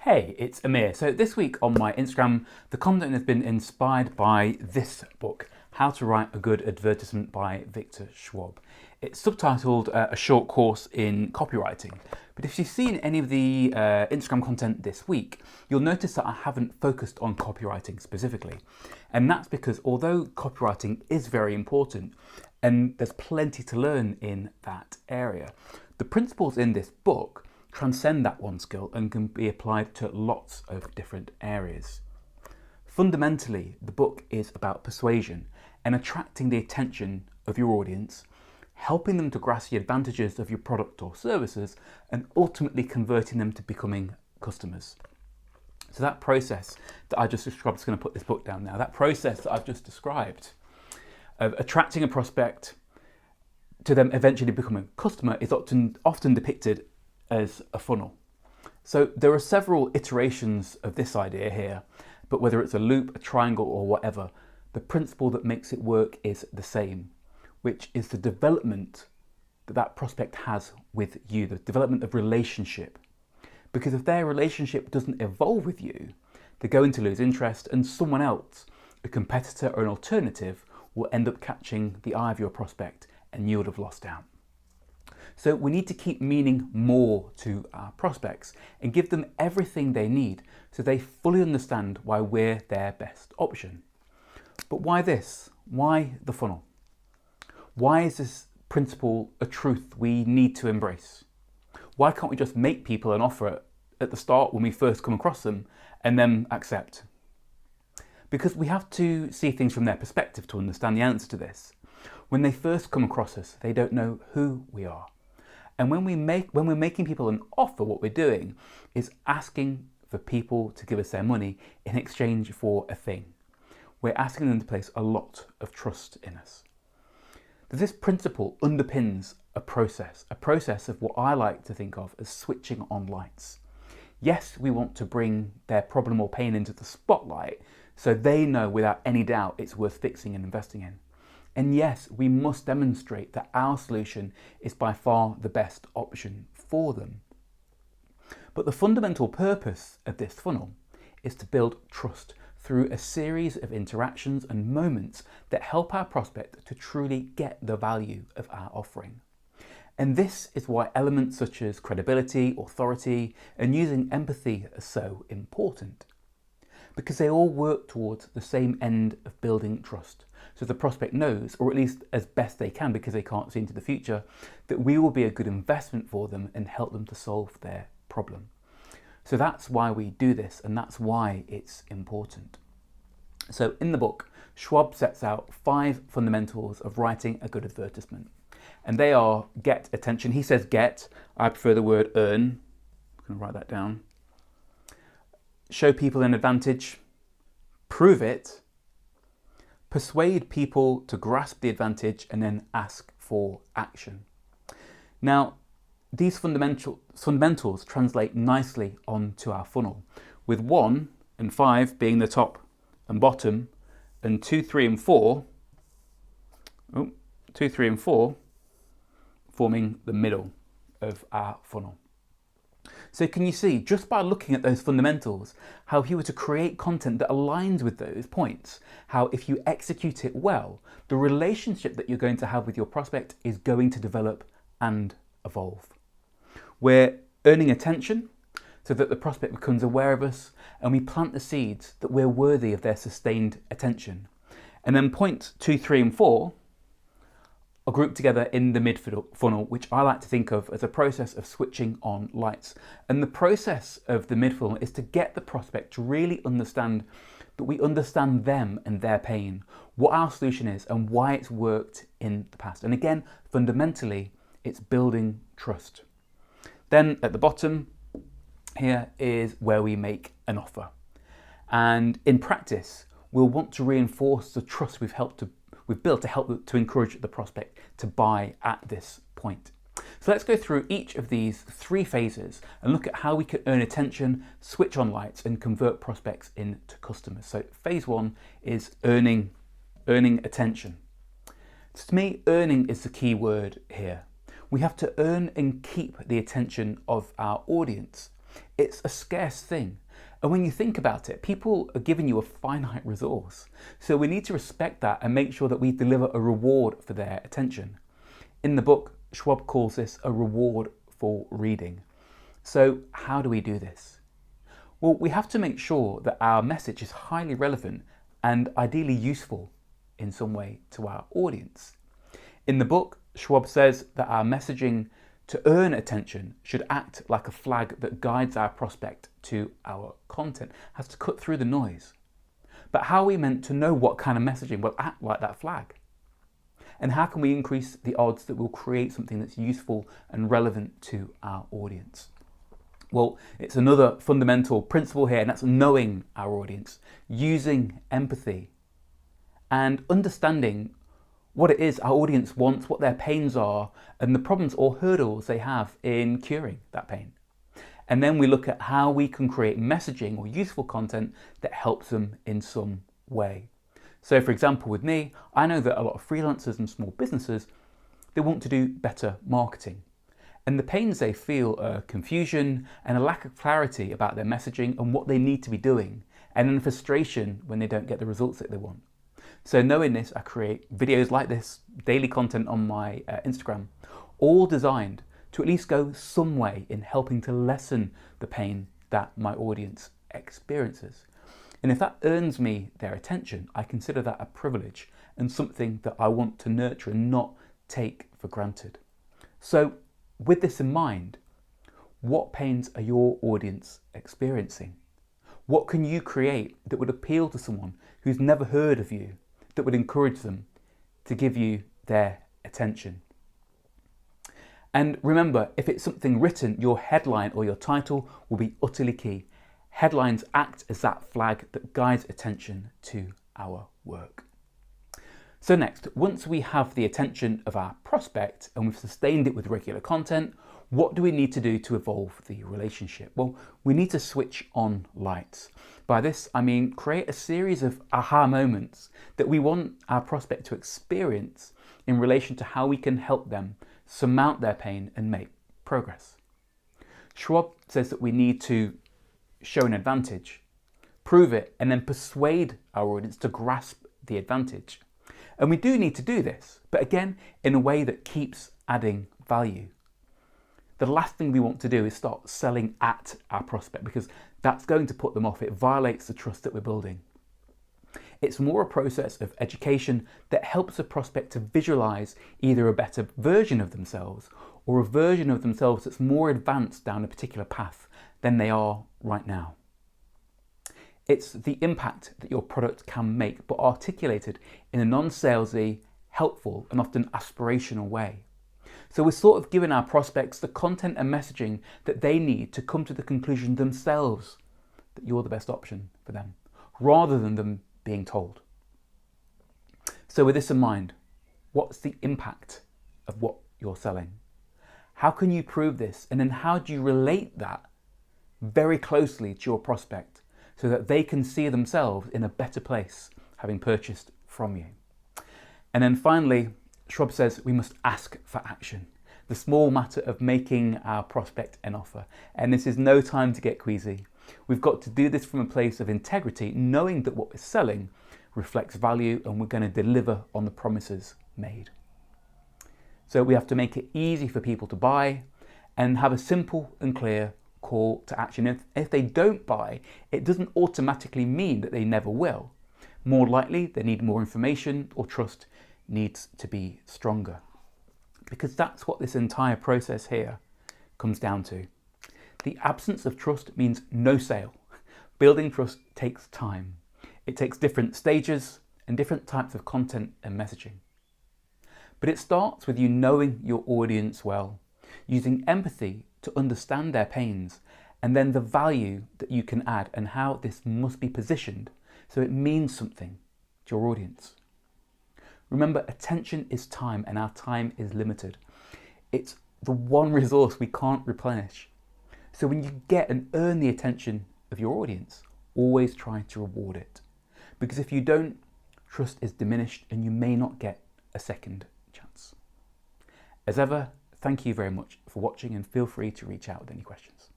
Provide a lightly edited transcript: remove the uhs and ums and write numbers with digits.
Hey, it's Amir. So this week on my Instagram, the content has been inspired by this book, How to Write a Good Advertisement by Victor Schwab. It's subtitled A Short Course in Copywriting. But if you've seen any of the Instagram content this week, you'll notice that I haven't focused on copywriting specifically. And that's because although copywriting is very important, and there's plenty to learn in that area, the principles in this book transcend that one skill and can be applied to lots of different areas. Fundamentally, the book is about persuasion and attracting the attention of your audience, helping them to grasp the advantages of your product or services, and ultimately converting them to becoming customers. So that process that I just described, I'm just going to put this book down now, that process that I've just described of attracting a prospect to them eventually becoming a customer is often depicted as a funnel. So there are several iterations of this idea here, but whether it's a loop, a triangle, or whatever, the principle that makes it work is the same, which is the development that that prospect has with you, the development of relationship. Because if their relationship doesn't evolve with you, they're going to lose interest, and someone else, a competitor or an alternative, will end up catching the eye of your prospect and you would have lost out. So we need to keep meaning more to our prospects and give them everything they need so they fully understand why we're their best option. But why this? Why the funnel? Why is this principle a truth we need to embrace? Why can't we just make people an offer at the start when we first come across them and then accept? Because we have to see things from their perspective to understand the answer to this. When they first come across us, they don't know who we are. And when we're making people an offer, what we're doing is asking for people to give us their money in exchange for a thing. We're asking them to place a lot of trust in us. This principle underpins a process of what I like to think of as switching on lights. Yes, we want to bring their problem or pain into the spotlight so they know without any doubt it's worth fixing and investing in. And yes, we must demonstrate that our solution is by far the best option for them. But the fundamental purpose of this funnel is to build trust through a series of interactions and moments that help our prospect to truly get the value of our offering. And this is why elements such as credibility, authority, and using empathy are so important. Because they all work towards the same end of building trust. So the prospect knows, or at least as best they can because they can't see into the future, that we will be a good investment for them and help them to solve their problem. So that's why we do this, and that's why it's important. So in the book, Schwab sets out 5 fundamentals of writing a good advertisement. And they are get attention. He says get. I prefer the word earn. I'm going to write that down. Show people an advantage. Prove it. Persuade people to grasp the advantage, and then ask for action. Now, these fundamentals translate nicely onto our funnel, with 1 and 5 being the top and bottom, and 2, 3, and 4 forming the middle of our funnel. So can you see, just by looking at those fundamentals, how if you were to create content that aligns with those points, how if you execute it well, the relationship that you're going to have with your prospect is going to develop and evolve. We're earning attention so that the prospect becomes aware of us, and we plant the seeds that we're worthy of their sustained attention. And then points 2, 3, and 4 are grouped together in the mid-funnel, which I like to think of as a process of switching on lights. And the process of the mid-funnel is to get the prospect to really understand that we understand them and their pain, what our solution is and why it's worked in the past. And again, fundamentally, it's building trust. Then at the bottom here is where we make an offer. And in practice, we'll want to reinforce the trust we've built to help to encourage the prospect to buy at this point. So let's go through each of these 3 phases and look at how we can earn attention, switch on lights, and convert prospects into customers. So phase 1 is earning attention. To me, earning is the key word here. We have to earn and keep the attention of our audience. It's a scarce thing. And when you think about it, people are giving you a finite resource. So we need to respect that and make sure that we deliver a reward for their attention. In the book, Schwab calls this a reward for reading. So how do we do this? Well, we have to make sure that our message is highly relevant and ideally useful in some way to our audience. In the book, Schwab says that our messaging to earn attention should act like a flag that guides our prospect to our content, has to cut through the noise. But how are we meant to know what kind of messaging will act like that flag? And how can we increase the odds that we'll create something that's useful and relevant to our audience? Well, it's another fundamental principle here, and that's knowing our audience, using empathy, and understanding what it is our audience wants, what their pains are, and the problems or hurdles they have in curing that pain. And then we look at how we can create messaging or useful content that helps them in some way. So for example, with me, I know that a lot of freelancers and small businesses, they want to do better marketing. And the pains they feel are confusion and a lack of clarity about their messaging and what they need to be doing, and then frustration when they don't get the results that they want. So knowing this, I create videos like this, daily content on my Instagram, all designed to at least go some way in helping to lessen the pain that my audience experiences. And if that earns me their attention, I consider that a privilege and something that I want to nurture and not take for granted. So with this in mind, what pains are your audience experiencing? What can you create that would appeal to someone who's never heard of you, that would encourage them to give you their attention? And remember, if it's something written, your headline or your title will be utterly key. Headlines act as that flag that guides attention to our work. So next, once we have the attention of our prospect and we've sustained it with regular content, what do we need to do to evolve the relationship? Well, we need to switch on lights. By this, I mean create a series of aha moments that we want our prospect to experience in relation to how we can help them surmount their pain and make progress. Schwab says that we need to show an advantage, prove it, and then persuade our audience to grasp the advantage. And we do need to do this, but again, in a way that keeps adding value. The last thing we want to do is start selling at our prospect, because that's going to put them off. It violates the trust that we're building. It's more a process of education that helps a prospect to visualize either a better version of themselves or a version of themselves that's more advanced down a particular path than they are right now. It's the impact that your product can make, but articulated in a non-salesy, helpful, and often aspirational way. So we're sort of giving our prospects the content and messaging that they need to come to the conclusion themselves that you're the best option for them, rather than them being told. So with this in mind, what's the impact of what you're selling? How can you prove this? And then how do you relate that very closely to your prospect so that they can see themselves in a better place having purchased from you? And then finally, Schwab says we must ask for action. The small matter of making our prospect an offer. And this is no time to get queasy. We've got to do this from a place of integrity, knowing that what we're selling reflects value and we're going to deliver on the promises made. So we have to make it easy for people to buy and have a simple and clear call to action. If they don't buy, it doesn't automatically mean that they never will. More likely, they need more information or trust needs to be stronger. Because that's what this entire process here comes down to. The absence of trust means no sale. Building trust takes time. It takes different stages and different types of content and messaging. But it starts with you knowing your audience well, using empathy to understand their pains, and then the value that you can add and how this must be positioned so it means something to your audience. Remember, attention is time and our time is limited. It's the one resource we can't replenish. So when you get and earn the attention of your audience, always try to reward it. Because if you don't, trust is diminished and you may not get a second chance. As ever, thank you very much for watching and feel free to reach out with any questions.